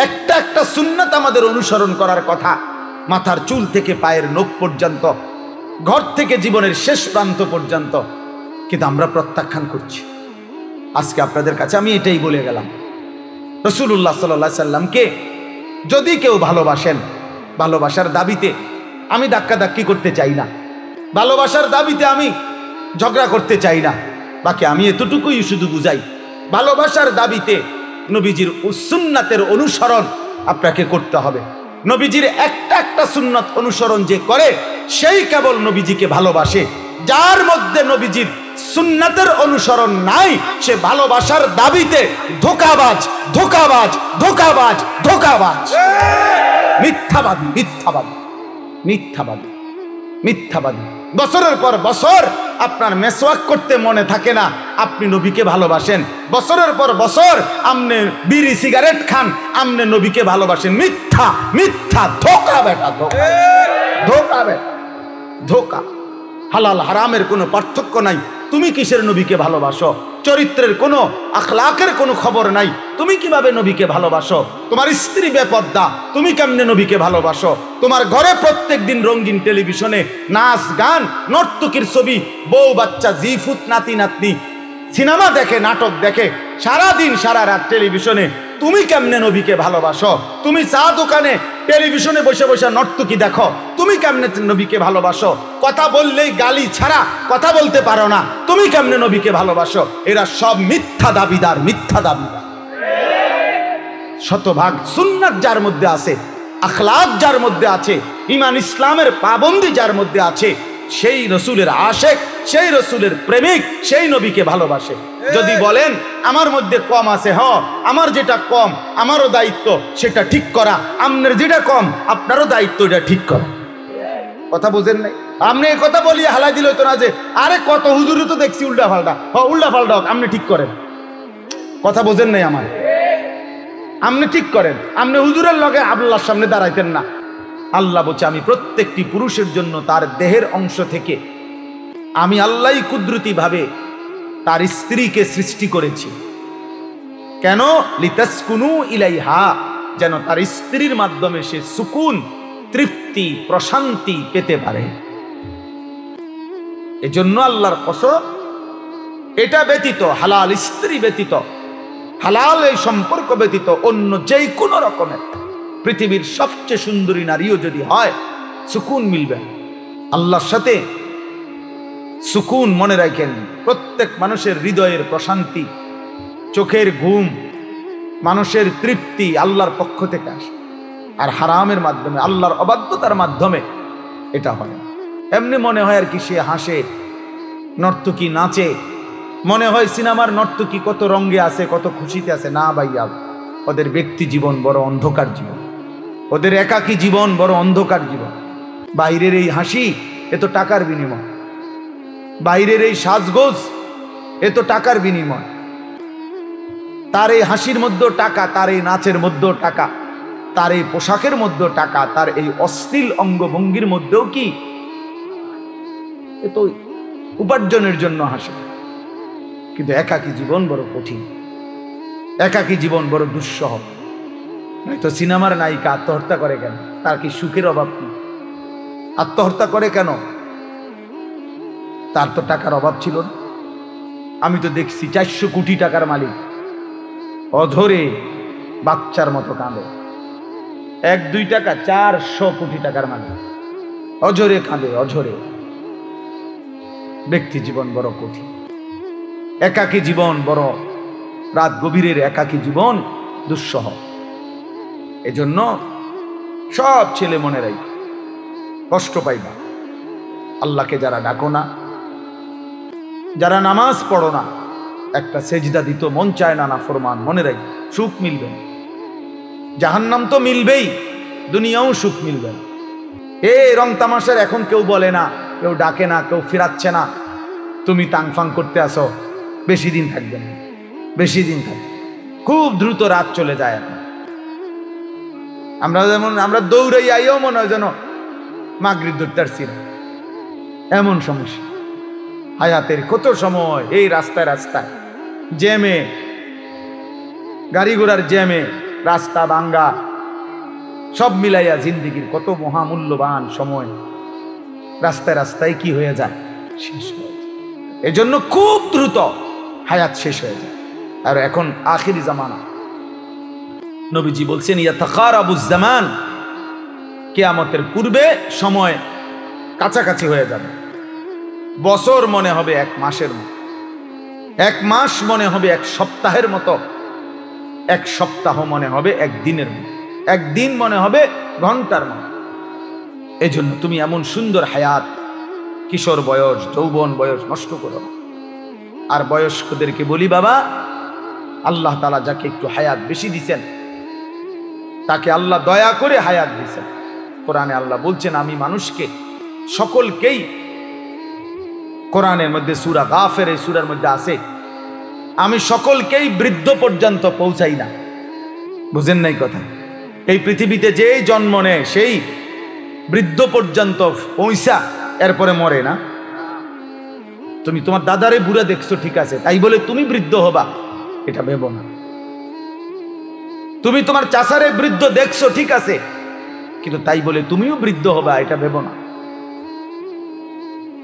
একটা একটা সুন্নাত আমাদের অনুসরণ করার কথা, মাথার চুল থেকে পায়ের নখ পর্যন্ত, ঘর থেকে জীবনের শেষ প্রান্ত পর্যন্ত। কিন্তু আমরা প্রত্যাখ্যান করছি। আজকে আপনাদের কাছে আমি এটাই বলে গেলাম, রাসূলুল্লাহ সাল্লাল্লাহু আলাইহি সাল্লামকে যদি কেউ ভালোবাসেন, ভালোবাসার দাবিতে আমি ধাক্কাধাক্কি করতে চাই না, ভালোবাসার দাবিতে আমি ঝগড়া করতে চাই না, বাকি আমি এতটুকুই শুধু বুঝাই, ভালোবাসার দাবিতে নবীজির সুন্নাতের অনুসরণ আপনাকে করতে হবে। নবীজির একটা একটা সুন্নাত অনুসরণ যে করে সেই কেবল নবীজিকে ভালোবাসে। যার মধ্যে নবীজির সুন্নাতের অনুসরণ নাই, সে ভালোবাসার দাবিতে ধোঁকাবাজ, ধোঁকাবাজ, ধোঁকাবাজ, ধোঁকাবাজ, মিথ্যাবাদী, মিথ্যাবাদী, মিথ্যাবাদী, মিথ্যাবাদী। বছরের পর বছর আপনার মেসওয়াক করতে মনে থাকে না, আপনি নবীকে ভালোবাসেন। বছরের পর বছর আপনি বিড়ি সিগারেট খান, আপনি নবীকে ভালোবাসেন। মিথ্যা, মিথ্যা, ধোঁকা বেটা, ধোঁকা, ধোঁকা বেটা, ধোঁকা। হালাল হারামের কোনো পার্থক্য নাই। তুমি কিসের নবীকে ভালোবাসো? চরিত্রের কোনো, আখলাকের কোনো খবর নাই, তুমি কিভাবে নবীকে ভালোবাসো? তোমার স্ত্রী বেপর্দা, তুমি কেমনে নবীকে ভালোবাসো? তোমার ঘরে প্রত্যেক দিন রঙিন টেলিভিশনে নাচ গান, নর্তকীর ছবি, বউ বাচ্চা, জিফুত, নাতি নাতনি সিনেমা দেখে, নাটক দেখে, সারা দিন সারা রাত টেলিভিশনে, তুমি কেমনে নবীকে ভালোবাসো? তুমি চা দোকানে টেলিভিশনে বসে বসে নর্তকী দেখো, তুমি কেমনে নবীকে ভালোবাসো? কথা বললেই গালি ছাড়া কথা বলতে পারো না, তুমি কেমনে নবীকে ভালোবাসো? এরা সব মিথ্যা দাবিদার, মিথ্যা দাবিদার। শতভাগ সুন্নাত যার মধ্যে আছে, আখলাক যার মধ্যে আছে, ঈমান ইসলামের পাবন্দি যার মধ্যে আছে, সেই রসুলের আশেক, সেই রসুলের প্রেমিক, সেই নবীকে ভালোবাসে। যদি বলেন আমার মধ্যে কম আছে, হ, আমার যেটা কম আমারও দায়িত্ব সেটা ঠিক করা, আপনার যেটা কম আপনারও দায়িত্ব এটা ঠিক করা। কথা বুঝেন নাই? আপনি এই কথা বলিয়ে হালাই দিল তো না যে আরে কত হুজুরও তো দেখছি উল্টা পাল্টা, উল্টা পাল্টা আপনি ঠিক করেন। কথা বোঝেন নাই আমার? আপনি ঠিক করেন। আপনি হুজুরের লগে আল্লাহর সামনে দাঁড়াইতেন না। আল্লাহ বলছে আমি প্রত্যেকটি পুরুষের জন্য তার দেহের অংশ থেকে আমি আল্লাহই কুদরতি ভাবে তার স্ত্রীকে সৃষ্টি করেছি। কেন? লিতাসকুনু ইলাইহা, যেন তার স্ত্রীর মাধ্যমে সে সুকুন, তৃপ্তি, প্রশান্তি পেতে পারে। এজন্য আল্লাহর কসম, এটা ব্যতীত, হালাল স্ত্রী ব্যতীত, হালাল এই সম্পর্ক ব্যতীত অন্য যেই কোনো রকমের পৃথিবীর সবচেয়ে সুন্দরী নারীও যদি হয়, সুকুন মিলবে আল্লাহর সাথে। সুকুন মনে রাখেন, প্রত্যেক মানুষের হৃদয়ের প্রশান্তি, চোখের ঘুম, মানুষের তৃপ্তি আল্লাহর পক্ষ থেকে আসে। আর হারামের মাধ্যমে, আল্লাহর অবাধ্যতার মাধ্যমে এটা হয়। এমনি মনে হয় আর কি সে হাসে, নর্তকী নাচে, মনে হয় সিনেমার নর্তকী কত রঙে আছে, কত খুশিতে আছে। না ভাইয়া, ওদের ব্যক্তি জীবন বড় অন্ধকার জীবন, ওদের একাকী জীবন বড় অন্ধকার জীবন। বাইরের এই হাসি এ তো টাকার বিনিময়, বাইরের এই সাজগোজ এ তো টাকার বিনিময়। তার এই হাসির মধ্যেও টাকা, তার এই নাচের মধ্যেও টাকা, তার এই পোশাকের মধ্যেও টাকা, তার এই অশ্লীল অঙ্গভঙ্গির মধ্যেও কি এ তো উপার্জনের জন্য হাসে। কিন্তু একাকী জীবন বড় কঠিন, একাকী জীবন বড় দুঃসহ। নয়তো সিনেমার নায়িকা আত্মহত্যা করে কেন? তার কি সুখের অভাব কি? আত্মহত্যা করে কেন? তার তো টাকার অভাব ছিল না। আমি তো দেখছি 400 কোটি টাকার মালিক অধরে বাচ্চার মতো কাঁদে। 1-2 টাকা, 400 কোটি টাকার মালিক অঝরে কাঁদে, অঝরে। ব্যক্তি জীবন বড় কঠিন, একাকী জীবন বড়, রাত গভীরের একাকী জীবন দুঃসহ। এজন্য সব ছেলে মনে রাখ, কষ্ট পাইবা। আল্লাহকে যারা ডাকো না, যারা নামাজ পড়ো না, একটা সেজদা দিত মন চায় না, নাফরমান, মনে রাখ সুখ মিলবে। জাহান্নাম তো মিলবেই, দুনিয়াও সুখ মিলবে। এই রং তামাশার এখন কেউ বলে না, কেউ ডাকে না, কেউ ফিরাচ্ছে না। তুমি তাংফাং করতে আসো, বেশি দিন থাকবে না, বেশি দিন থাকবে, খুব দ্রুত রাত চলে যায়। এখন আমরা যেমন আমরা দৌড়াই আইও মনে হয় যেন মাগরিব ধরতে পারছি না, এমন সমস্যা। হায়াতের কত সময় এই রাস্তায় রাস্তায় জ্যামে, গাড়ি ঘোড়ার জ্যামে রাস্তা ভাঙ্গা, সব মিলাইয়া জিন্দিগির কত মহামূল্যবান সময় রাস্তায় রাস্তায় কি হয়ে যায়, শেষ হয়ে যায়। এজন্য খুব দ্রুত হায়াত শেষ হয়ে যায়। আর এখন আখিরি জামানা, নবীজি বলছেন ইয়াতাকারাবুজ জামান, কিয়ামতের পূর্বে সময় কাছাকাছি হয়ে যাবে। বছর মনে হবে এক মাসের মতো, এক মাস মনে হবে এক সপ্তাহের মতো, এক সপ্তাহ মনে হবে এক দিনের মতো, একদিন মনে হবে ঘন্টার মতো। এই জন্য তুমি এমন সুন্দর হায়াত, কিশোর বয়স, যৌবন বয়স নষ্ট করো না। আর বয়স্কদেরকে বলি, বাবা, আল্লাহ তাআলা যাকে একটু হায়াত বেশি দিছেন তাকে আল্লাহ দয়া করে হায়াত দিছেন। কোরআনে আল্লাহ বলছেন, আমি মানুষকে সকলকেই, কোরআনের মধ্যে সূরা গাফির, এই সূরার মধ্যে আছে, আমি সকলকেই বৃদ্ধ পর্যন্ত পৌঁছাই না। বুঝেন নাই কথা? এই পৃথিবীতে যেই জন্ম নেয় সেই বৃদ্ধ পর্যন্ত পৌঁছা, এরপরে মরে না। তুমি তোমার দাদারে বুড়া দেখছো, ঠিক আছে, তাই বলে তুমি বৃদ্ধ হবা এটা ভেবো না। তুমি তোমার চাচারে বৃদ্ধ দেখছো, ঠিক আছে, কিন্তু তাই বলে তুমিও বৃদ্ধ হবা এটা ভেবো না।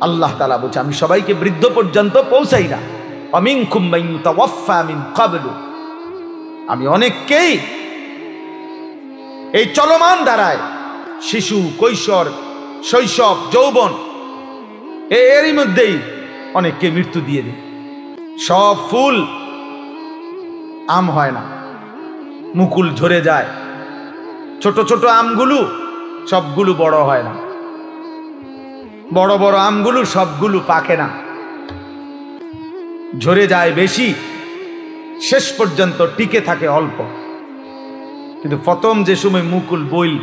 আল্লাহ তাআলা বলছে, আমি সবাইকে বৃদ্ধ পর্যন্ত পৌঁছাই না। অমিনকুম মান ইউতাওয়াফা মিন ক্বাবলু, আমি অনেককেই এই চলমান ধারায়, শিশু, কৈশোর, শৈশব, যৌবন, এরই মধ্যেই অনেককে মৃত্যু দিয়ে দিই। সব ফুল আম হয় না, মুকুল ঝরে যায়। ছোট ছোট আমগুলো সবগুলো বড় হয় না, বড় বড় আমগুলো সবগুলো পাকে না, ঝরে যায় বেশি, শেষ পর্যন্ত টিকে থাকে অল্প। কিন্তু প্রথম যে সময় মুকুল বইল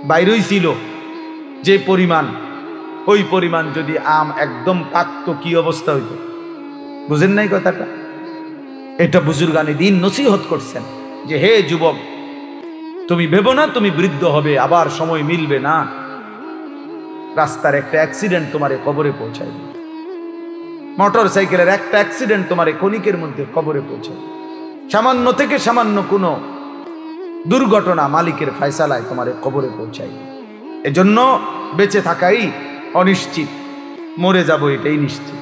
বাইরই ছিল যে পরিমাণ, ওই পরিমাণ যদি আম একদম পাকত কি অবস্থা হইত? বুঝেন নাই কথাটা? এটা বুজুর্গানে দিন নসিহত করছেন যে, হে যুবক, তুমি ভেবো না তুমি বৃদ্ধ হবে, আবার সময় মিলবে না। রাস্তার একটা অ্যাক্সিডেন্ট তোমারে কবরে পৌঁছায়, মোটর সাইকেলের একটা অ্যাক্সিডেন্ট তোমারে ক্ষণিকের মধ্যে কবরে পৌঁছায়। সামান্য থেকে সামান্য কোনো দুর্ঘটনা মালিকের ফয়সালায় তোমারে কবরে পৌঁছায়। এজন্য বেঁচে থাকাই অনিশ্চিত, মরে যাব এটাই নিশ্চিত।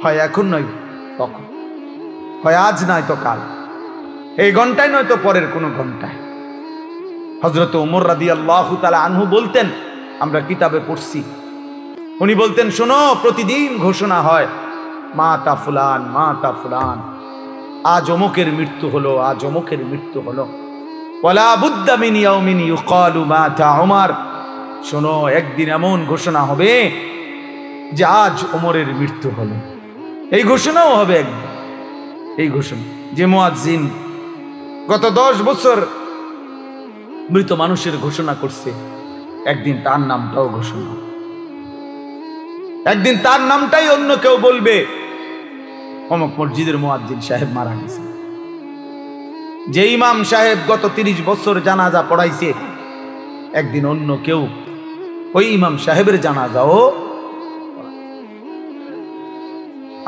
হয় এখন নয় তখন, হয় আজ নয় তো কাল, এই ঘন্টায় নয় তো পরের কোনো ঘন্টায়। হযরত ওমর রাদিয়াল্লাহু তাআলা আনহু বলতেন, আমরা কিতাবে পড়ছি, উনি বলতেন, শোনো, প্রতিদিন ঘোষণা হয়, মাতা ফুলান, মাতা ফুলান, আজ অমুকের মৃত্যু হলো, আজ অমুকের মৃত্যু হলো। ওয়ালা বুদ্দা মিন ইয়াউমিন ইউকালু মাতা ওমর, শোনো, একদিন এমন ঘোষণা হবে যে আজ ওমরের মৃত্যু হলো। এই ঘোষণাও হবে একদিন। এই ঘোষণা যে মুয়াজ্জিন গত 10 বছর মৃত মানুষের ঘোষণা করছে, একদিন তার নামটাও ঘোষণা, একদিন তার নামটাই অন্য কেউ বলবে, অমুক মসজিদের মুয়াজ্জিন সাহেব মারা গেছে। যে ইমাম সাহেব গত 30 বছর জানাজা পড়াইছে, একদিন অন্য কেউ ওই ইমাম সাহেবের জানাজাও।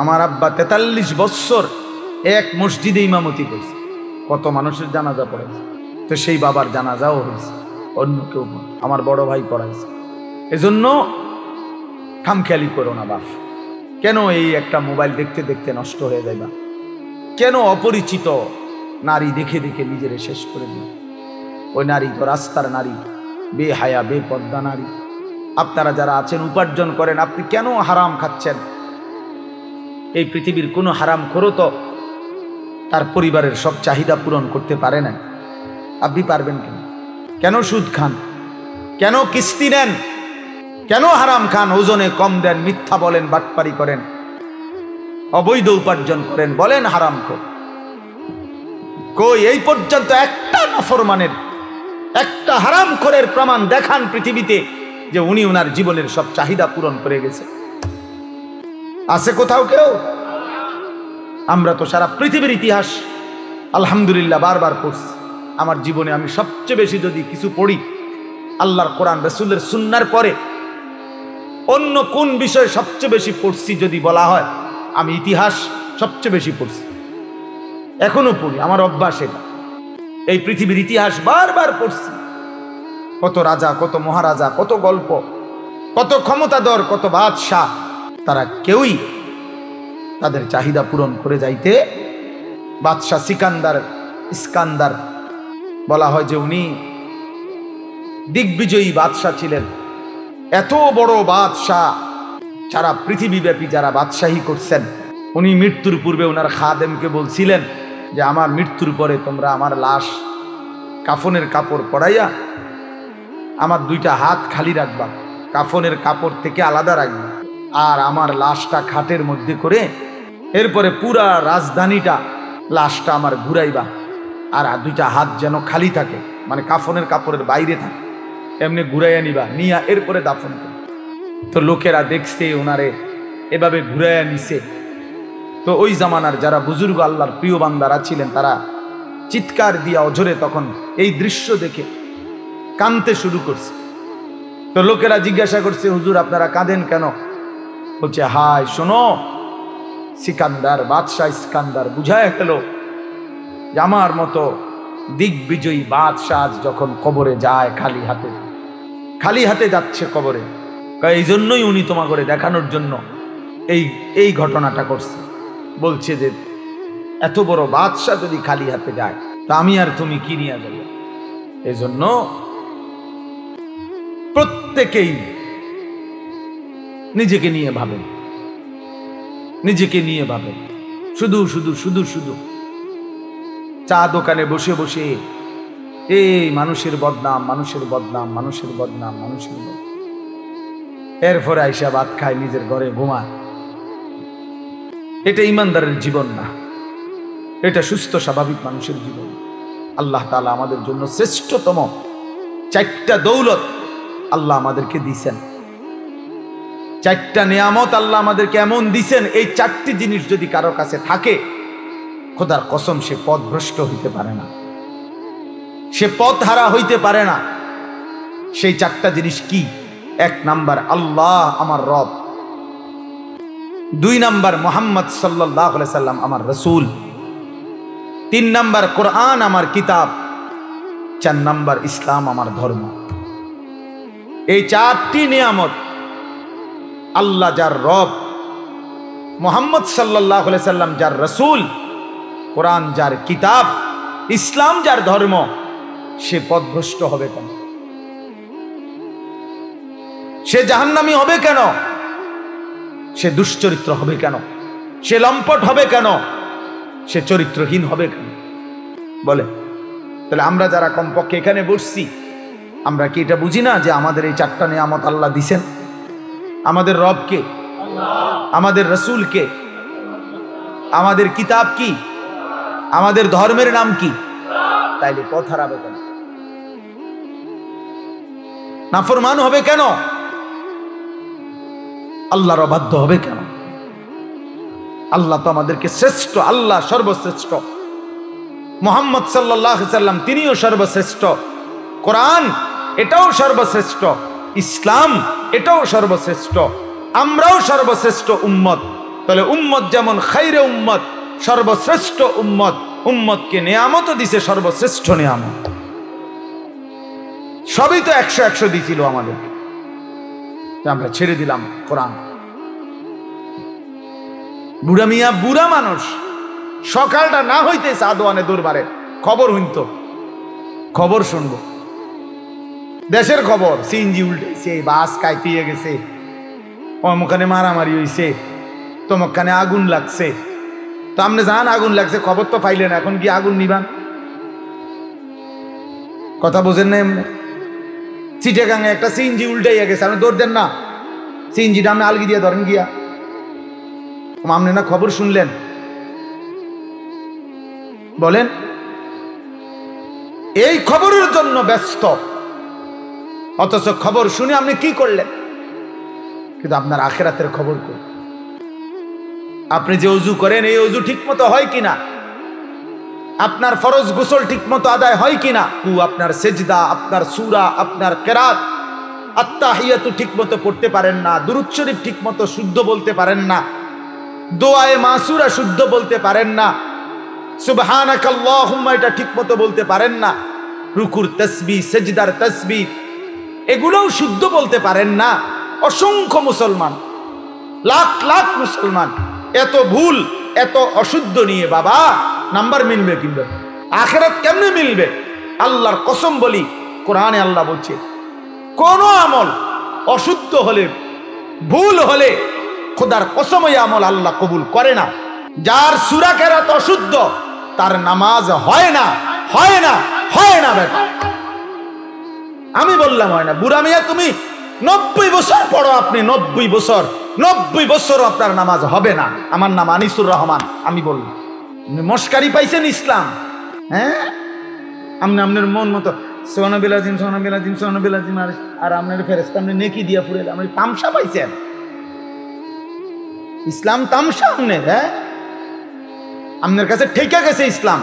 আমার আব্বা 43 বছর এক মসজিদে ইমামতি করছে, কত মানুষের জানাজা পড়াইছে, তো সেই বাবার জানাজাও হয়েছে, অন্য কেউ, আমার বড় ভাই পড়াইছে। এজন্য খামখেয়ালি করো না বাপ। কেন এই একটা মোবাইল দেখতে দেখতে নষ্ট হয়ে যাবে? কেন অপরিচিত নারী দেখে দেখে নিজের শেষ করে দিল? ওই নারী তো রাস্তার নারী, বেহায়া বেপর্দা নারী। আপনারা যারা আছেন উপার্জন করেন, আপনি কেন হারাম খাচ্ছেন? এই পৃথিবীর কোনো হারাম খোরও তো তার পরিবারের সব চাহিদা পূরণ করতে পারে না। আপনি পারবেন কেন? কেন সুদ খান? কেন কিস্তি নেন? কেন হারাম খান? ওজনে কম দেন, মিথ্যা বলেন, বাটপারি করেন, অবৈধ উপার্জন করেন, বলেন হারাম খোর। কই এই পর্যন্ত একটা নাফরমানের, একটা হারাম খোরের প্রমাণ দেখান পৃথিবীতে যে উনি ওনার জীবনের সব চাহিদা পূরণ করে গেছে? আছে কোথাও কেউ? আমরা তো সারা পৃথিবীর ইতিহাস আলহামদুলিল্লাহ বারবার পড়ছি। আমার জীবনে আমি সবচেয়ে বেশি যদি কিছু পড়ি, আল্লাহর কোরআন রাসূলের সুন্নাহর পরে অন্য কোন বিষয়ে সবচেয়ে বেশি পড়ছি যদি বলা হয়, আমি ইতিহাস সবচেয়ে বেশি পড়ছি, এখনো পড়ি, আমার অভ্যাস এটা। এই পৃথিবীর ইতিহাস বারবার পড়ছি, কত রাজা, কত মহারাজা, কত গল্প, কত ক্ষমতাধর, কত বাদশাহ, তারা কেউই তাদের চাহিদা পূরণ করে যাইতে। বাদশাহ ইস্কান্দার বলা হয় যে উনি দিগ্বিজয়ী বাদশাহ ছিলেন। এত বড় বাদশাহ, সারা পৃথিবীব্যাপী যারা বাদশাহী করছেন, উনি মৃত্যুর পূর্বে ওনার খাদেমকে বলছিলেন যে আমার মৃত্যুর পরে তোমরা আমার লাশ কাফনের কাপড় পরাইয়া আমার 2টা হাত খালি রাখবা, কাফনের কাপড় থেকে আলাদা রাখবা, আর আমার লাশটা খাটের মধ্যে করে এরপরে পুরা রাজধানীটা লাশটা আমার ঘুরাইবা, আর 2টা হাত যেন খালি থাকে, মানে কাফনের কাপড়ের বাইরে থাকে, এমনি ঘুরাইয়া নিবা, নিয়া এরপরে দাফন করে। তো লোকেরা দেখছে ওনারে এভাবে ঘুরাইয়া নিছে। তো ওই জামানার যারা বুজুর্গ আল্লাহর প্রিয় বান্দারা ছিলেন, তারা চিৎকার দিয়া অঝরে তখন এই দৃশ্য দেখে কাঁদতে শুরু করছে। তো লোকেরা জিজ্ঞাসা করছে, হুজুর আপনারা কাঁদেন কেন? বলছে, হায় শোনো, বাদশাহ ইস্কান্দার বুঝায় গেল যে আমার মতো দিগ্বিজয়ী বাদশাহ যখন কবরে যায় খালি হাতে যাচ্ছে কবরে, এই জন্যই উনি তোমা করে দেখানোর জন্য এই ঘটনাটা করছে। বলছে যে এত বড় বাদশাহ যদি খালি হাতে যায়, তা আমি আর তুমি কি নিয়ে যাব? এই জন্য প্রত্যেকেই নিজেকে নিয়ে ভাবেন, শুধু চা দোকানে বসে বসে এই মানুষের বদনাম, এরপরে আইসা ভাত খায়, নিজের ঘরে ঘুমায়। এটা ইমানদারের জীবন না, এটা সুস্থ স্বাভাবিক মানুষের জীবন। আল্লাহ তাআলা আমাদের জন্য শ্রেষ্ঠতম 4টা দৌলত আল্লাহ আমাদেরকে দিয়েছেন, 4টা নিয়ামত আল্লাহ আমাদেরকে এমন দিয়েছেন, এই 4টি জিনিস যদি কারো কাছে থাকে, খোদার কসম সে পথভ্রষ্ট হইতে পারে না, সে পথ হারা হইতে পারে না। সেই 4টা জিনিস কি? 1 নাম্বার আল্লাহ আমার রব, 2 নাম্বার মুহাম্মদ সাল্লাল্লাহু আলাইহি সাল্লাম আমার রাসূল, 3 নাম্বার কোরআন আমার কিতাব, 4 নাম্বার ইসলাম আমার ধর্ম। এই 4টি নিয়ামত আল্লাহ যার রব, মুহাম্মদ সাল্লাল্লাহু আলাইহি সাল্লাম যার রাসূল, কোরআন যার কিতাব, ইসলাম যার ধর্ম, সে পথভ্রষ্ট হবে কেন? সে জাহান্নামী হবে কেন? সে দুশ্চরিত্র হবে কেন? সে লম্পট হবে কেন? সে চরিত্রহীন হবে কেন? বলে, তাহলে আমরা যারা কমপক্ষে এখানে বসছি, আমরা কি এটা বুঝি না যে আমাদের এই 4টা নিয়ামত আল্লাহ দিছেন? আমাদের রব কে? আমাদের রাসূল কে? আমাদের কিতাব কি? আমাদের ধর্মের নাম কি? তাইলে পথ হারাবে কেন? নাফরমান হবে কেন? আল্লাহর অবাধ্য হবে কেন? আল্লাহ তো আমাদেরকে শ্রেষ্ঠ, আল্লাহ সর্বশ্রেষ্ঠ, মুহাম্মদ সাল্লাল্লাহু আলাইহি সাল্লাম তিনিও সর্বশ্রেষ্ঠ, কোরআন এটাও সর্বশ্রেষ্ঠ, ইসলাম এটাও সর্বশ্রেষ্ঠ, আমরাও সর্বশ্রেষ্ঠ উম্মত। তাহলে উম্মত যেমন খাইরে উম্মত, সর্বশ্রেষ্ঠ উম্মত, উম্মতকে নিয়ামতও দিছে সর্বশ্রেষ্ঠ নিয়ামত। সবই তো 100 দিছিল আমাদেরকে, আমরা ছেড়ে দিলাম কোরআন। বুড়া মিয়া, বুড়া মানুষ, সকালটা না হইতে সাদওয়ানে দরবারে খবর হইত, খবর শুনবো, দেশের খবর, সিএনজি উল্টেছে, বাস কাইতিয়ে গেছে, অমুখানে মারামারি হইছে, তমুখানে আগুন লাগছে। তো আপনি জান আগুন লাগছে, খবর তো পাইলেন, এখন কি আগুন নিবান? কথা বোঝেন না? এমনি চিটাগাঙে একটা সিএনজি উল্টাইয়া গেছে, আপনি দৌড় দেন না? সিএনজিটা আপনি আলগি দিয়ে ধরেন গিয়া, আপনি না খবর শুনলেন? বলেন, এই খবরের জন্য ব্যস্ত, অথচ খবর শুনে আপনি কি করলেন? কিন্তু আপনার আখিরাতের খবর কই? আপনি যে ওযু করেন, এই ওযু ঠিক মতো হয় কিনা? আপনার ফরজ গোসল ঠিক মতো আদায় হয় কিনা? আপনার সেজদা, আপনার সূরা, আপনার কিরাত, আত্তাহিয়াতু ঠিক মতো পড়তে পারেন না, দুরূদ শরীফ ঠিক মতো শুদ্ধ বলতে পারেন না, দোয়ায়ে মাসুরা শুদ্ধ বলতে পারেন না, সুবহানাকাল্লাহুম্মা এটা ঠিক মতো বলতে পারেন না, রুকুর তাসবিহ, সেজদার তাসবিহ এগুলোও শুদ্ধ বলতে পারেন না। অসংখ্য মুসলমান, লাখ লাখ মুসলমান এত ভুল, এত অশুদ্ধ নিয়ে বাবা নাম্বার মিলবে কিংবা আখিরাত কেমনে মিলবে? আল্লাহর কসম বলি, কোরআনে আল্লাহ বলছে কোন আমল অশুদ্ধ হলে, ভুল হলে খোদার কসম ওই আমল আল্লাহ কবুল করে না। যার সূরা কেরাত অশুদ্ধ তার নামাজ হয় না, হয় না, হয় না বেটা। আমি বললাম হয় না। বুড়া মিয়া তুমি 90 বছর পড়ো, আপনি 90 বছর আপনার নামাজ হবে না। আমার নাম আনিসুর রহমান। আমি বললাম মস্কারি পাইছেন ইসলাম? হ্যাঁ, আপনি আপনার মন মতো সোনাবিলাজিম সোনাবিলাজিম সোনাবিলাজিম আর আপনার ফেরেশতা আপনি নেকি দিয়া ফুরে আপনি তামসা পাইছেন। ইসলাম তামসা আপনার? হ্যাঁ, আপনার কাছে ঠেকে গেছে ইসলাম।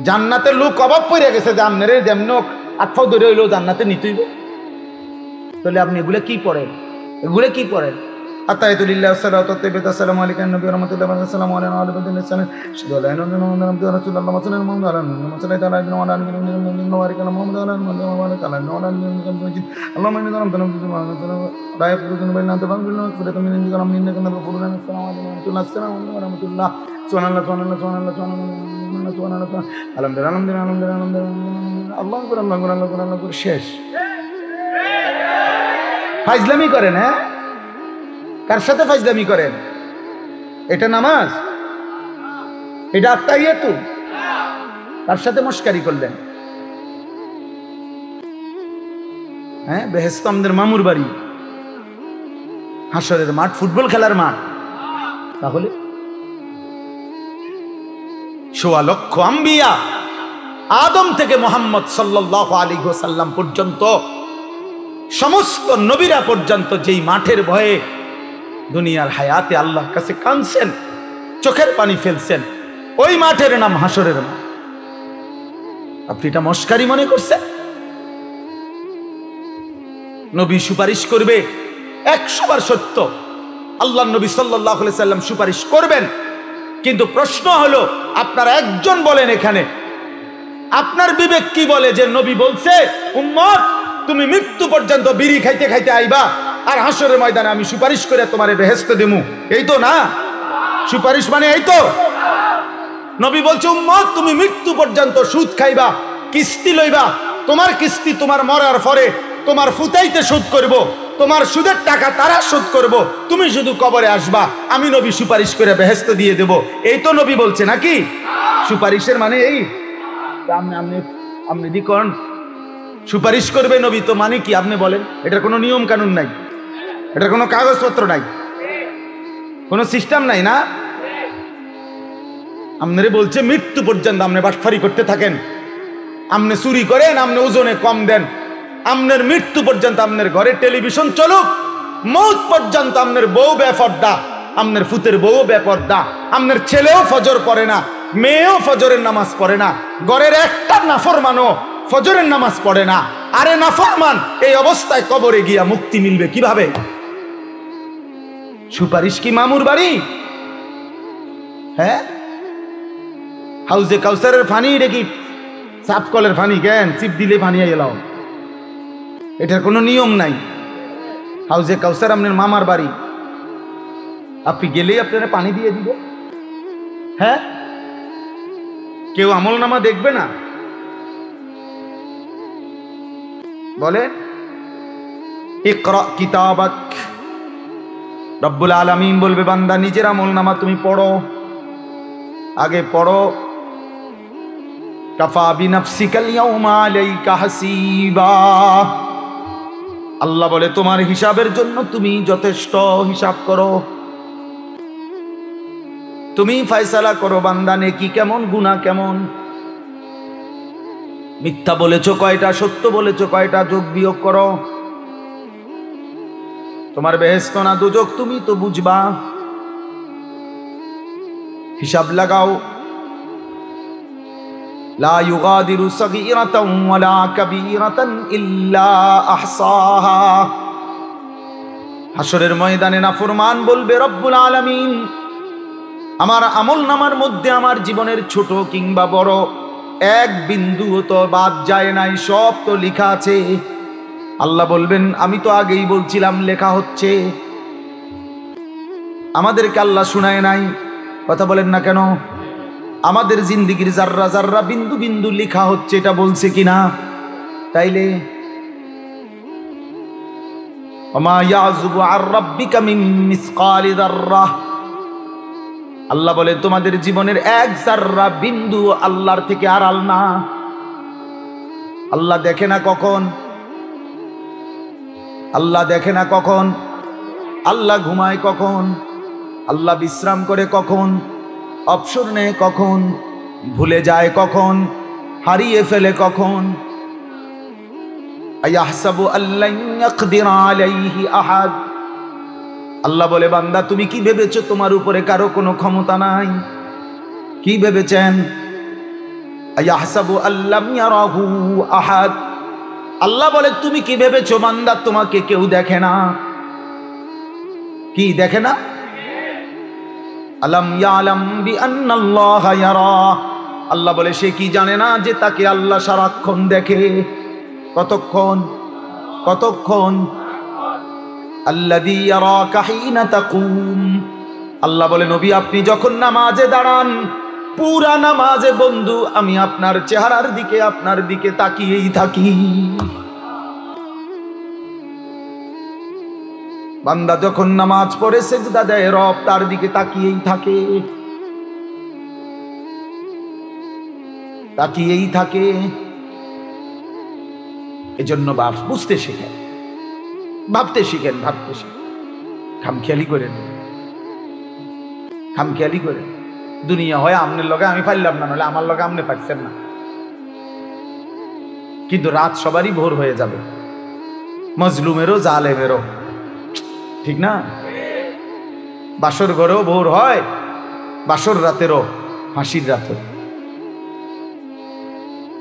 জান্নাতের লোক অভাব পড়ে গেছে যে আপনার যেমন আটফাও ধরে হইলেও জান্নাতে নিতেইব। তাহলে আপনি এগুলো কি পড়েন? এগুলো কি পড়েন? আতাইতুলিল্লাহ সাল্লাল্লাহু আলাইহি ওয়া সাল্লাম আলাইকুম নবী রাহমাতুল্লাহি ওয়া সাল্লাম আলাইহি ওয়া সাল্লাম সাল্লাল্লাহু আলাইহি ওয়া সাল্লাম শেষ। ফাইজলামি করেন? হ্যাঁ, কার সাথে ফাইজলামি করেন? এটা নামাজ? এটা আত্তাহিয়াতু? কার সাথে মস্কারি করলেন? হ্যাঁ, বেহেশত আমাদের মামুর বাড়ি, হাসরের মাঠ, ফুটবল খেলার মাঠ। তাহলে ১৬ লক্ষ আম্বিয়া আদম থেকে মুহাম্মদ সাল্লাল্লাহু আলাইহি ওয়াসাল্লাম পর্যন্ত সমস্ত নবীরা পর্যন্ত যেই মাঠের ভয়ে দুনিয়ার হায়াতে আল্লাহর কাছে কাঁদছেন, চোখের পানি ফেলছেন, ওই মাঠের নাম হাসরের মাঠ। আপনি এটা মস্কারি মনে করছেন? নবী সুপারিশ করবে 100 বার সত্য, আল্লাহর নবী সাল্লাল্লাহু আলাইহি সাল্লাম সুপারিশ করবেন। কিন্তু প্রশ্ন হলো আপনারা একজন বলেন এখানে, আপনার বিবেক কি বলে যে নবী বলছে উম্মত তুমি মৃত্যু পর্যন্ত বিড়ি খাইতে খাইতে আইবা আর হাসরের ময়দানে আমি সুপারিশ করে তোমারে বেহেশত দেবো? এই তো না সুপারিশ মানে? এই তো। নবী বলছে উম্মত তুমি মৃত্যু পর্যন্ত সুদ খাইবা, কিস্তি লইবা, তোমার কিস্তি তোমার মরার পরে তোমার ফুতাইতে শোধ করব, তোমার সুদের টাকা তারা শোধ করব, তুমি শুধু কবরে আসবা, আমি নবী সুপারিশ করে বেহেশত দিয়ে দেব। এই তো নবী বলছে নাকি? সুপারিশের মানে এই? আপনি দিকন সুপারিশ করবে নবী, তো মানে কি আপনি বলেন? এটার কোনো নিয়ম কানুন নাই, এটার কোনো কাগজপত্র নাই, কোনো সিস্টেম নাই না? আপনারে বলছে মৃত্যু পর্যন্ত আপনি বাটফারি করতে থাকেন, আপনি চুরি করেন, আপনি ওজনে কম দেন, আপনার মৃত্যু পর্যন্ত আপনার ঘরে টেলিভিশন চলুক, মৌত পর্যন্ত আপনার বউ বেপরদা, আপনার ফুতের বউ বেপরদা, আপনার ছেলেও ফজর পড়ে না, মেয়েও ফজরের নামাজ পড়ে না, ঘরের একটা নাফরমানও ফজরের নামাজ পড়ে না। আরে নাফরমান এই অবস্থায় কবরে গিয়া মুক্তি মিলবে কিভাবে? সুপারিশ কি মামুর বাড়ি? হ্যাঁ, হাউজে কাউসারের ফানি দেখি সাপ কলের ফানি, কেন চিপ দিলে ফানি এলাও? এটার কোনো নিয়ম নাই। হাউজে কাউসার আপনার মামার বাড়ি, আপনি গেলেই আপনারা পানি দিয়ে দিব। হ্যাঁ, কেউ আমল নামা দেখবে না? বলে ইকরা কিতাবাক, রব্বুল আলামিন বলবে বান্দা নিজের আমল নামা তুমি পড়ো, আগে পড়ো। কাফা বিনাফসিকাল ইয়াউমা আলাইকা হাসিবা, আল্লাহ বলে তোমার হিসাবের জন্য তুমি যথেষ্ট, হিসাব করো, তুমি ফয়সালা করো বান্দা নেকি কেমন গুনাহ কেমন, মিথ্যা বলেছো কয়টা, সত্য বলেছো কয়টা, যোগ বিয়োগ করো। তোমার বেহেশত না দুজক তুমি তো বুঝবা, হিসাব লাগাও। লা ইউগাদিরু সগীরাতান ওয়ালা কাবীরাতান ইল্লা আহসাহা। হাসরের ময়দানে নাফরমান বলবে রব্বুল আলামিন আমার আমল নামার মধ্যে আমার জীবনের ছোট কিংবা বড় এক বিন্দুও তো বাদ যায় নাই, সব তো লেখা আছে। আল্লাহ বলবেন আমি তো আগেই বলছিলাম লেখা হচ্ছে। আমাদেরকে আল্লাহ শুনায় নাই? কথা বলেন না কেন? আমাদের জিন্দেগির জাররা জাররা বিন্দু বিন্দু লেখা হচ্ছে, এটা বলছে কিনা? তাইলে ওমা ইয়াযুবু আর রাব্বিকা মিন মিসকালি যাররাহ, আল্লাহ বলেন তোমাদের জীবনের এক জাররা বিন্দু আল্লাহর থেকে আড়াল না। আল্লাহ দেখে না কখন? আল্লাহ দেখে না কখন? আল্লাহ ঘুমায় কখন? আল্লাহ বিশ্রাম করে কখন? অবসর নেয় কখন? ভুলে যায় কখন? হারিয়ে ফেলে কখন? আয়াহসাবু আল্লান ইয়াকদির আলাইহি আহাদ, আল্লাহ বলে বান্দা তুমি কি ভেবেছো তোমার উপরে কারো কোনো ক্ষমতা নাই? কি ভেবেছেন? আয়াহসাবু আল্লাম ইয়ারাহু আহাদ, আল্লাহ বলে তুমি কি ভেবেছো বান্দা তোমাকে কেউ দেখে না? কি দেখে না? আলাম ইয়ালাম বিআন্নাল্লাহা ইয়ারা, আল্লাহ বলে সে কি জানে না যে তাকে আল্লাহ সারাক্ষণ দেখে? কতক্ষণ? কতক্ষণ? আল্লাযী ইয়ারাকা হিনা তাকুম, আল্লাহ বলে নবী আপনি যখন নামাজে দাঁড়ান, পুরা নামাজে বন্ধু আমি আপনার চেহারার দিকে আপনার দিকে তাকিয়েই থাকি। বান্দা যখন নামাজ পড়ে সিজদা দেয় রব তার দিকে তাকিয়েই থাকে, তাকিয়েই থাকে। এজন্য বাপ বুঝতে শিখেন, ভাবতে শিখেন, ভাবতে শিখেন। খামখেয়ালি করেন, খামখেয়ালি করেন। দুনিয়া হয় আমনের লগে আমি পারলাম না, নাহলে আমার লগে আমনে পারছেন না, কিন্তু রাত সবারই ভোর হয়ে যাবে, মজলুমেরও জালেমেরও, ঠিক না? বাসর ঘরেও ভোর হয়, বাসর রাতেরও, ফাঁসির রাতেও।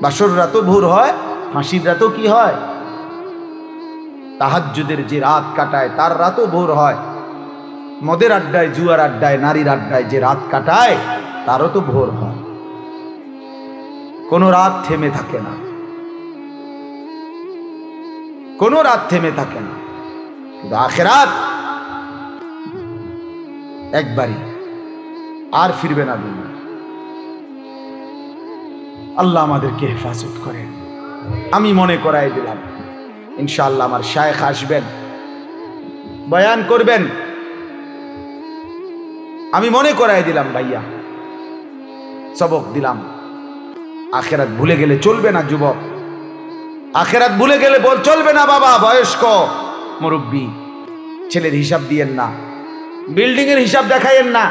বাসর রাতও ভোর হয়, ফাঁসির রাতও কি হয়? তাহাজ্জুদের যে রাত কাটায় তার রাতও ভোর হয়। মদের আড্ডায়, জুয়ার আড্ডায়, নারীর আড্ডায় যে রাত কাটায় তারও তো ভোর হয়। কোনো রাত থেমে থাকে না, কোনো রাত থেমে থাকে না। কিন্তু আখিরাত একবারই, আর ফিরবে না দুনিয়া। আল্লাহ আমাদেরকে হেফাজত করেন। আমি মনে করাই দিলাম ইনশাআল্লাহ আমার শায়েখ আসবেন, বয়ান করবেন। আমি মনে করাই দিলাম ভাইয়া, সবক দিলাম। আখিরাত ভুলে গেলে চলবে না যুবক, আখিরাত ভুলে গেলে চলবে না বাবা। বয়স্ক মুরব্বী ছেলের হিসাব দিয়েন না, বিল্ডিং এর হিসাব দেখাইয়েন না,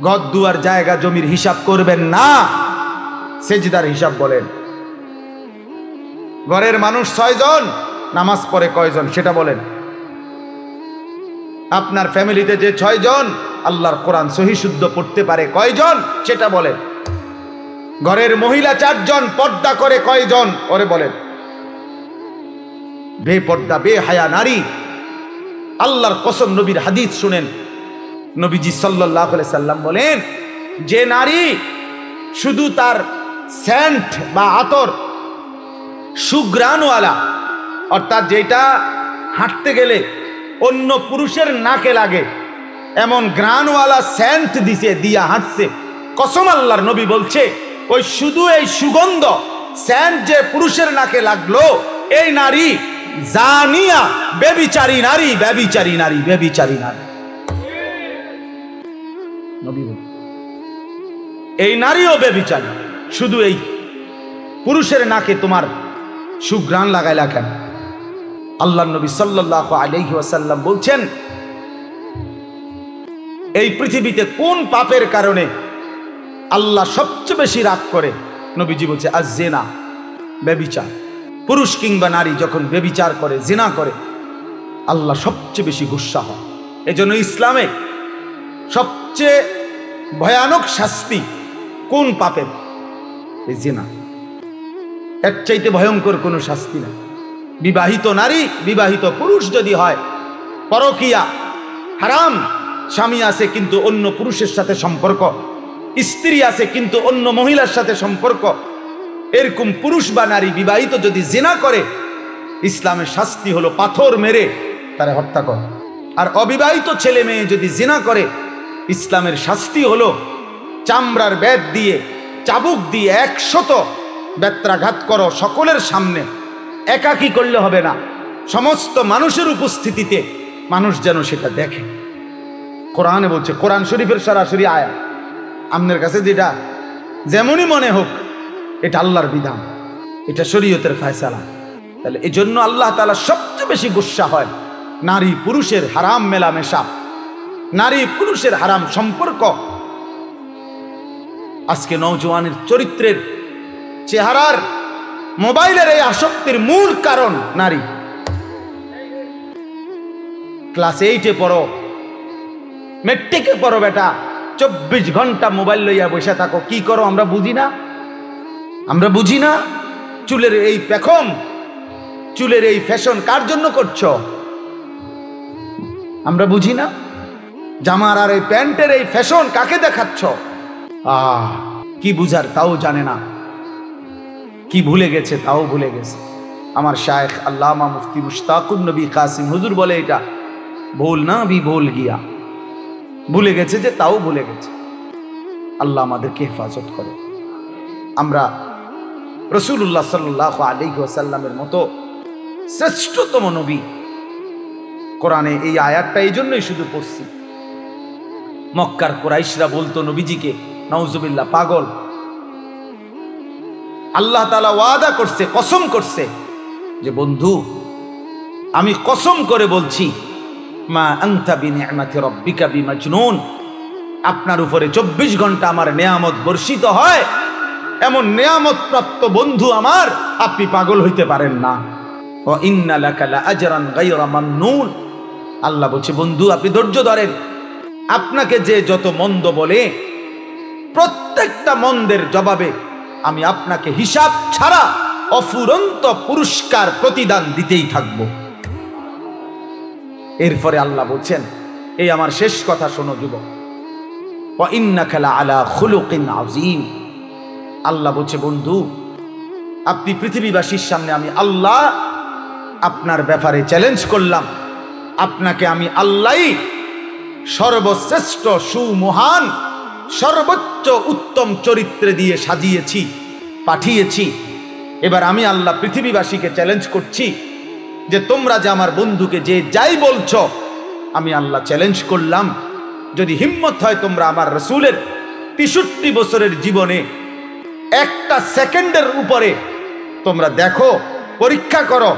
ঘর দুয়ার জায়গা জমির হিসাব করবেন না, সেজদার হিসাব বলেন। ঘরের মানুষ 6 জন, নামাজ পড়ে কয়জন সেটা বলেন। আপনার ফ্যামিলিতে যে 6 জন আল্লাহর কোরআন সহি শুদ্ধ পড়তে পারে কয়জন সেটা বলেন। ঘরের মহিলা 4 জন, পর্দা করে কয়জন ওরে বলেন। বেপর্দা বেহায়া নারী, আল্লাহর কসম নবীর হাদিস শুনেন, নবীজি সাল্লাল্লাহু আলাইহি সাল্লাম বলেন যে নারী শুধু তার সেন্ট বা আতর সুগ্রাণওয়ালা, অর্থাৎ যেটা হাঁটতে গেলে অন্য পুরুষের নাকে লাগে এমন গ্রানওয়ালা সেন্ট দিছে দিয়া হাঁটছে, কসম আল্লাহর নবী বলছে ওই শুধু এই সুগন্ধ সেন্ট যে পুরুষের নাকে লাগলো, এই নারী জানিয়া ব্যভিচারী নারী, ব্যভিচারী নারী, ব্যভিচারী নারী। নবী বলছে এই নারীও ব্যভিচারী, শুধু এই পুরুষের নাকে তোমার সুঘ্রাণ লাগাইলা কেন? আল্লাহর নবী সাল্লাল্লাহু আলাইহি ওয়াসাল্লাম বলছেন এই পৃথিবীতে কোন পাপের কারণে আল্লাহ সবচেয়ে বেশি রাগ করে? নবীজি বলছে আয-জিনা, ব্যভিচার। পুরুষ কিংবা নারী যখন ব্যভিচার করে, জিনা করে, আল্লাহ সবচেয়ে বেশি গুসা হয়। এজন্য ইসলামে সবচেয়ে ভয়ানক শাস্তি কোন পাপের? এই জিনা। এর চাইতে ভয়ঙ্কর কোনো শাস্তি না। বিবাহিত নারী বিবাহিত পুরুষ যদি হয়, পরকিয়া হারাম, স্বামী আছে কিন্তু অন্য পুরুষের সাথে সম্পর্ক, স্ত্রী আছে কিন্তু অন্য মহিলার সাথে সম্পর্ক, এরকম পুরুষ বা নারী বিবাহিত যদি জিনা করে, ইসলামের শাস্তি হলো পাথর মেরে তারে হত্যা কর। আর অবিবাহিত ছেলে মেয়ে যদি জিনা করে, ইসলামের শাস্তি হলো চামড়ার বেত দিয়ে, চাবুক দিয়ে 100 বেত্রাঘাত করো সকলের সামনে। একাকী করলে হবে না, সমস্ত মানুষের উপস্থিতিতে মানুষ যেন সেটা দেখে। কোরআনে বলছে, কোরআন শরীফের সরাসরি আয়াত। আপনার কাছে যেটা যেমনই মনে হোক, এটা আল্লাহর বিধান, এটা শরীয়তের ফয়সালা। তাহলে এই জন্য আল্লাহ তাআলা সবচেয়ে বেশি গুসা হয় নারী পুরুষের হারাম মেলামেশা, নারী পুরুষের হারাম সম্পর্ক। আজকে নওজওয়ানের চরিত্রের, চেহারার, মোবাইলের এই আসক্তির মূল কারণ নারী। ক্লাস 8-এ পড়ো, মেট্রিকে পড়ো বেটা, 24 ঘন্টা মোবাইল লইয়া বসে থাকো। কি করো আমরা বুঝি না? আমরা বুঝি না? চুলের এই পেখম, চুলের এই ফ্যাশন কার জন্য করছো? আমরা বুঝি না? জামার আর এই প্যান্টের এই ফ্যাশন কাকে দেখাচ্ছ? কি বুঝার তাও জানে না, কি ভুলে গেছে তাও ভুলে গেছে। আমার শায়েখ আল্লামা মুফতি মুশতাকুন নবী কাসিম হুজুর বলে, এটা ভুল না ভি ভুল গিয়া, ভুলে গেছে যে তাও ভুলে গেছে। আল্লাহ আমাদেরকে হেফাজত করে। আমরা রাসূলুল্লাহ সাল্লাল্লাহু আলাইহি ওয়াসাল্লামের মতো শ্রেষ্ঠতম নবী, কোরআনে এই আয়াতটা এই জন্যই শুধু পড়ছি। মক্কার কুরাইশরা বলতো নবীজিকে, নাউজুবিল্লাহ, পাগল। আল্লাহ তাআলা ওয়াদা করছে, কসম করছে যে বন্ধু আমি কসম করে বলছি, মা আনতা বিনিআমাতি রাব্বিকা বিমাজনুন, আপনার উপরে 24 ঘন্টা আমার নেয়ামত বর্ষিত হয়, এমন নেয়ামত প্রাপ্ত বন্ধু আমার আপনি পাগল হইতে পারেন না। ওয়া ইন্না লাকা লাআজরান গায়রা মামনুন, আল্লাহ বলছে বন্ধু আপনি ধৈর্য ধরেন। আপনাকে যে যত মন্দ বলে, প্রত্যেকটা মন্দের জবাবে আমি আপনাকে হিসাব ছাড়া অফুরন্ত পুরস্কার প্রতিদান দিতেই থাকব। এরপরে আল্লাহ বলছেন, এই আমার শেষ কথা শোনো যুবক, ওয়া ইন্নাকা লাআলা খুলুকিন আযীম, আল্লাহ বলছে বন্ধু আপনি পৃথিবীবাসীর সামনে আমি আল্লাহ আপনার ব্যাপারে চ্যালেঞ্জ করলাম, আপনাকে আমি আল্লাহই সর্বশ্রেষ্ঠ সুমহান সর্বোচ্চ উত্তম চরিত্রে দিয়ে সাজিয়েছি, পাঠিয়েছি। এবার আমি আল্লাহ পৃথিবীবাসীকে চ্যালেঞ্জ করছি যে তোমরা যে আমার বন্ধুকে যে যাই বলছো, আমি আল্লাহ চ্যালেঞ্জ করলাম, যদি হিম্মত হয় তোমরা আমার রাসূলের 63 বছরের জীবনে একটা সেকেন্ডের উপরে তোমরা দেখো, পরীক্ষা করো,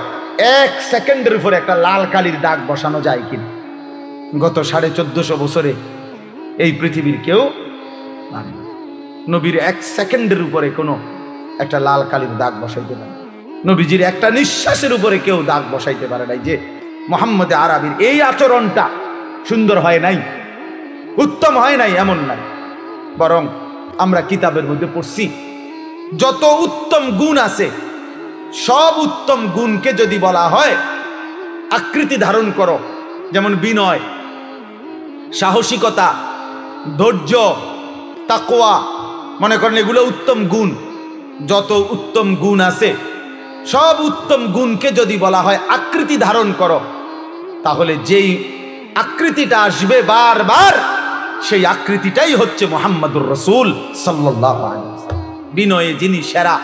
1 সেকেন্ডের উপরে একটা লাল কালির দাগ বসানো যায় কিনা। গত 1450 বছরে এই পৃথিবীর কেউ নবীর 1 সেকেন্ডের উপরে কোনো একটা লাল কালির দাগ বসাইতে পারে, নবীজির একটা নিঃশ্বাসের উপরে কেউ দাগ বসাইতে পারে নাই। যে মুহাম্মদ আরবির এই আচরণটা সুন্দর হয় নাই, উত্তম হয় নাই, এমন নাই। বরং আমরা কিতাবের মধ্যে পড়ছি যত উত্তম গুণ আছে, সব উত্তম গুণকে যদি বলা হয় আকৃতি ধারণ করো, যেমন বিনয়, সাহসিকতা, ধৈর্য, তাকওয়া, মনে করেন এগুলো উত্তম গুণ। যত উত্তম গুণ আছে সব উত্তম গুণকে যদি বলা হয় আকৃতি ধারণ করো, তাহলে যেই আকৃতিটা আসবে বারবার, সেই আকৃতিটাই হচ্ছে মুহাম্মদুর রাসূল সাল্লাল্লাহু আলাইহি ওয়াসাল্লাম। বিনয়ে যিনি সেরা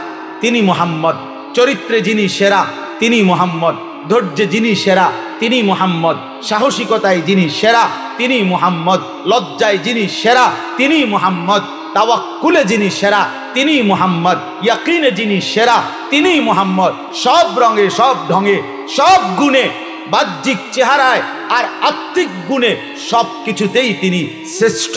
তিনি মুহাম্মদ, চরিত্রে যিনি সেরা তিনি মুহাম্মদ, ধৈর্যে যিনি সেরা তিনি মুহাম্মদ, সাহসিকতায় যিনি সেরা তিনি মুহাম্মদ, লজ্জায় যিনি সেরা তিনি মুহাম্মদ, তাওয়াক্কুলে যিনি সেরা তিনি মুহাম্মদ, ইয়াকিনে যিনি সেরা তিনি মুহাম্মদ। সব রঙে, সব ঢঙে, সব গুণে, বাহ্যিক চেহারায় আর আত্মিক গুণে সব কিছুতেই তিনি শ্রেষ্ঠ।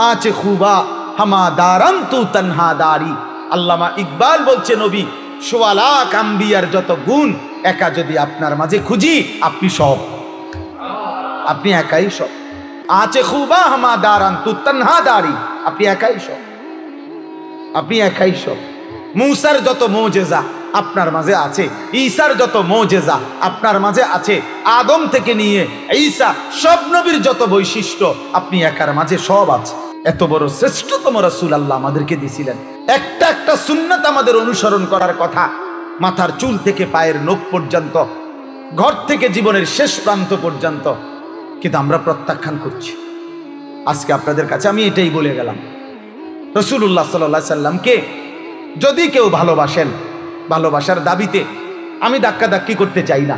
আচে খুবা হামা দারান তু তনহা দারি। আল্লামা ইকবাল বলছে নবী ১৬ লাখ আম্বিয়ার যত গুণ একা যদি আপনার মাঝে খুঁজি, আপনি সব, আপনি একাই সব। আচে খুবা হামা দারান তু তনহা দারি, আপনি একাই সব, আপনি একাই সব। মূসার যত মুজিজা আপনার মাঝে আছে, ঈসার যত মুজিজা আপনার মাঝে আছে, আদম থেকে নিয়ে ঈসা সব নবীর যত বৈশিষ্ট্য আপনি একার মাঝে সব আছে। এত বড় শ্রেষ্ঠতম রাসূল আল্লাহ আমাদেরকে দিয়েছিলেন। একটা একটা সুন্নাত আমাদের অনুসরণ করার কথা, মাথার চুল থেকে পায়ের নখ পর্যন্ত, ঘর থেকে জীবনের শেষ প্রান্ত পর্যন্ত, কিন্তু আমরা প্রত্যাখ্যান করছি। আজকে আপনাদের কাছে আমি এটাই বলে গেলাম, রাসূলুল্লাহ সাল্লাল্লাহু আলাইহি সাল্লামকে যদি কেউ ভালোবাসেন, ভালোবাসার দাবিতে আমি ধাক্কাধাক্কি করতে চাই না,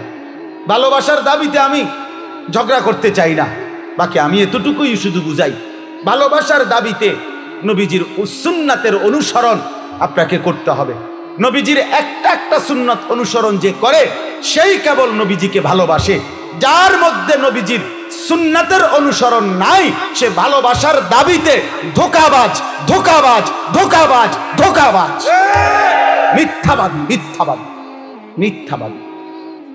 ভালোবাসার দাবিতে আমি ঝগড়া করতে চাই না, বাকি আমি এতটুকুই শুধু বুঝাই, ভালোবাসার দাবিতে নবীজির সুন্নাতের অনুসরণ আপনাকে করতে হবে। নবীজির একটা একটা সুন্নাত অনুসরণ যে করে সেই কেবল নবীজিকে ভালোবাসে। যার মধ্যে নবীজির সুন্নাতের অনুসরণ নাই সে ভালোবাসার দাবিতে ধোঁকাবাজ, ধোঁকাবাজ, ধোঁকাবাজ, ধোঁকাবাজ, মিথ্যাবাদী, মিথ্যাবাদী, মিথ্যাবাদী,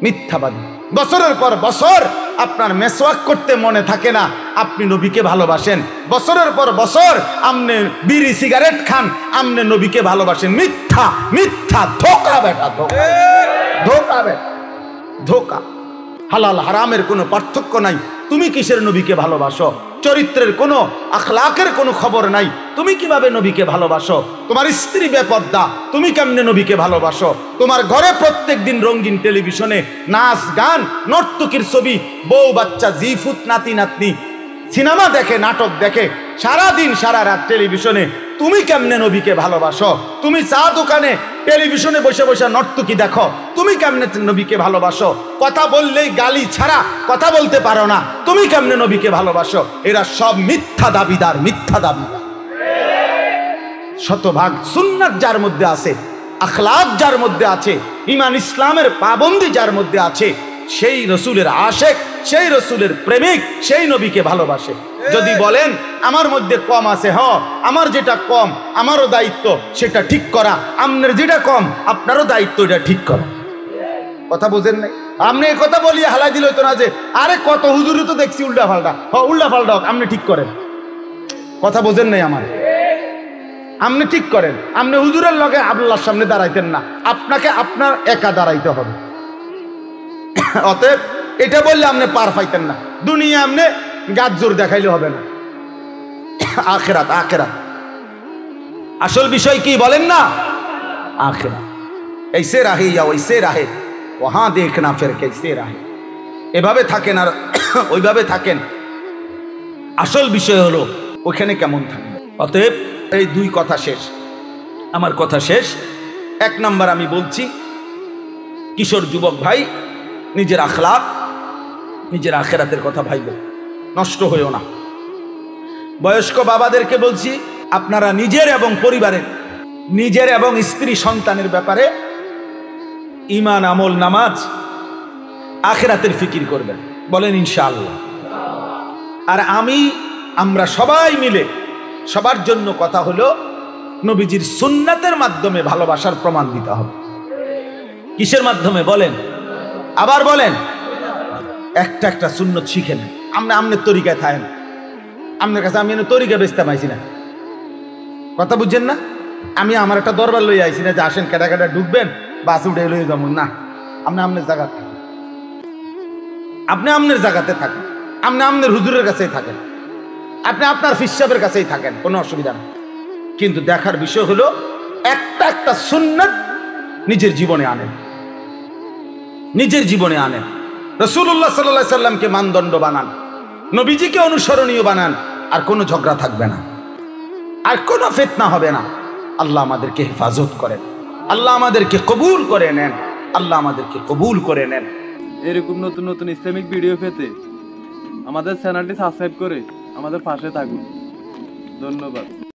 মিথ্যাবাদী। বছরের পর বছর আপনার মেসওয়াক করতে মনে থাকে না, আপনি নবীকে ভালোবাসেন। বছরের পর বছর আপনি বিড়ি সিগারেট খান, আপনি নবীকে ভালোবাসেন। মিথ্যা, মিথ্যা, ধোঁকা বেটা, ধোঁকা, ধোঁকা বেটা, ধোঁকা। হালাল হারামের কোনো পার্থক্য নাই। তুমি কিসের নবীকে ভালোবাসো? চরিত্রের কোনো, আখলাকের কোনো খবর নাই, তুমি কিভাবে নবীকে ভালোবাসো? তোমার স্ত্রী বেপর্দা, তুমি কেমনে নবীকে ভালোবাসো? তোমার ঘরে প্রত্যেক দিন রঙিন টেলিভিশনে নাচ গান, নর্তকীর ছবি, বউ বাচ্চা, জিফুত, নাতি নাতনি সিনেমা দেখে, নাটক দেখে, সারা দিন সারা রাত টেলিভিশনে, তুমি কেমনে নবীকে ভালোবাসো? তুমি চা দোকানে টেলিভিশনে বসে বসে নর্তকী দেখো, তুমি কেমনে নবীকে ভালোবাসো? কথা বললেই গালি ছাড়া কথা বলতে পারো না, তুমি কেমনে নবীকে ভালোবাসো? এরা সব মিথ্যা দাবিদার, মিথ্যা দাবিদার। শতভাগ সুন্নাত যার মধ্যে আছে, আখলাক যার মধ্যে আছে, ঈমান ইসলামের পাবন্দি যার মধ্যে আছে, সেই রসুলের আশেক, সেই রসুলের প্রেমিক, সেই নবীকে ভালোবাসে। যদি বলেন আমার মধ্যে কম আছে, আমার যেটা কম আমারও দায়িত্ব সেটা ঠিক করা, আপনার যেটা কম আপনারও দায়িত্ব এটা ঠিক করা। কথা বুঝেন নাই? আপনি এই কথা বলিয়ে হালাই দিল তো না যে আরে কত হুজুরি তো দেখছি উল্টা পাল্টা, উল্টা পাল্টা হোক, আপনি ঠিক করেন। কথা বোঝেন নাই আমার? আপনি ঠিক করেন। আপনি হুজুরের লগে আল্লাহর সামনে দাঁড়াইতেন না, আপনাকে আপনার একা দাঁড়াইতে হবে। অতএব এটা বললে আপনি পার পাইতেন না, দুনিয়া আপনি গাছ জোর দেখাইলে হবে না। আখেরাত, আখেরাত আসল বিষয় কি বলেন না? আখেরাত। ऐसे रहे या वैसे रहे, वहां देखना फिर कैसे रहे। এভাবে থাকেন আর ওইভাবে থাকেন, আসল বিষয় হলো ওখানে কেমন থাকবে। অতএব এই দুই কথা শেষ, আমার কথা শেষ। এক নাম্বার আমি বলছি, কিশোর যুবক ভাই, নিজের আখলাক, নিজের আখেরাতের কথা ভাইব, নষ্ট হয়েও না। বয়স্ক বাবাদেরকে বলছি, আপনারা নিজের এবং পরিবারের, নিজের এবং স্ত্রী সন্তানের ব্যাপারে ঈমান, আমল, নামাজ, আখেরাতের ফিকির করবেন। বলেন ইনশাআল্লাহ। আর আমরা সবাই মিলে, সবার জন্য কথা হলো নবীজির সুন্নাতের মাধ্যমে ভালোবাসার প্রমাণ দিতে হবে। কিসের মাধ্যমে বলেন? আবার বলেন। একটা একটা সুন্নত শিখেন। আমনের তরিকায় থাকেন, আপনার কাছে আমি তরিকা বেচতে পাইছি না। কথা বুঝছেন না? আমি আমার একটা দরবার লই আইছি না যে আসেন কেটা কেটা ঢুকবেন, বাস উঠে লই যাবো না। আপনি আপনার জায়গাতে থাকেন, আপনি আপনার জায়গাতে থাকেন, আপনি আপনার হুজুরের কাছেই থাকেন, আপনি আপনার ফিসাবের কাছেই থাকেন, কোনো অসুবিধা নেই। কিন্তু দেখার বিষয় হলো একটা একটা সুন্নাত নিজের জীবনে আনেন, নিজের জীবনে আনেন। রাসূলুল্লাহ সাল্লাল্লাহু আলাইহি সাল্লামকে মানদণ্ড বানান, নবীজিকে অনুসরণীয় বানান, আর কোনো ঝগড়া থাকবে না, আর কোনো ফিতনা হবে না। আল্লাহ আমাদেরকে হেফাজত করেন, আল্লাহ আমাদেরকে কবুল করে নেন, আল্লাহ আমাদেরকে কবুল করে নেন। এরকম নতুন নতুন ইসলামিক ভিডিও পেতে আমাদের চ্যানেলটি সাবস্ক্রাইব করে আমাদের পাশে থাকুন। ধন্যবাদ।